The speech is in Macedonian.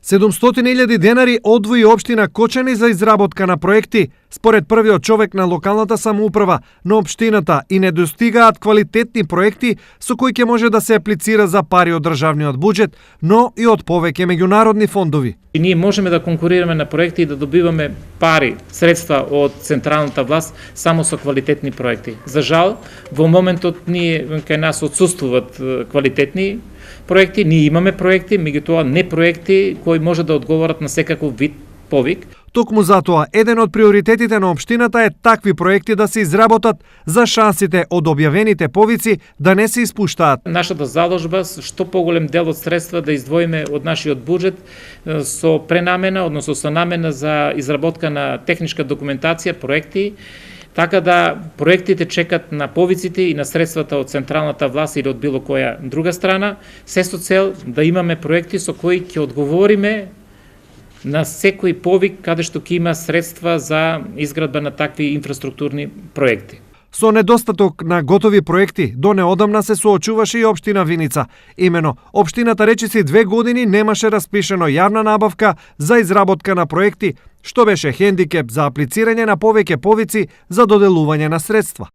700.000 денари одвои општина Кочани за изработка на проекти. Според првиот човек на локалната самоуправа на општината и не достигаат квалитетни проекти со кои ќе може да се аплицира за пари од државниот буџет, но и од повеќе меѓународни фондови. И ние можеме да конкурираме на проекти и да добиваме пари, средства од централната власт само со квалитетни проекти. За жал, во моментот кај нас отсуствуваат квалитетни проекти, ние имаме проекти, меѓутоа не проекти кои може да одговорат на секаков вид повик. Токму затоа, еден од приоритетите на општината е такви проекти да се изработат за шансите од објавените повици да не се испуштаат. Нашата заложба што поголем дел од средства да издвоиме од нашиот буџет со пренамена, односно со намена за изработка на техничка документација, проекти, така да проектите чекат на повиците и на средствата од централната власт или од било која друга страна, се со цел да имаме проекти со кои ќе одговориме на секој повик каде што ќе има средства за изградба на такви инфраструктурни проекти. Со недостаток на готови проекти, до неодамна се соочуваше и општина Виница. Имено, општината речиси 2 години немаше распишено јавна набавка за изработка на проекти, што беше хендикеп за аплицирање на повеќе повици за доделување на средства.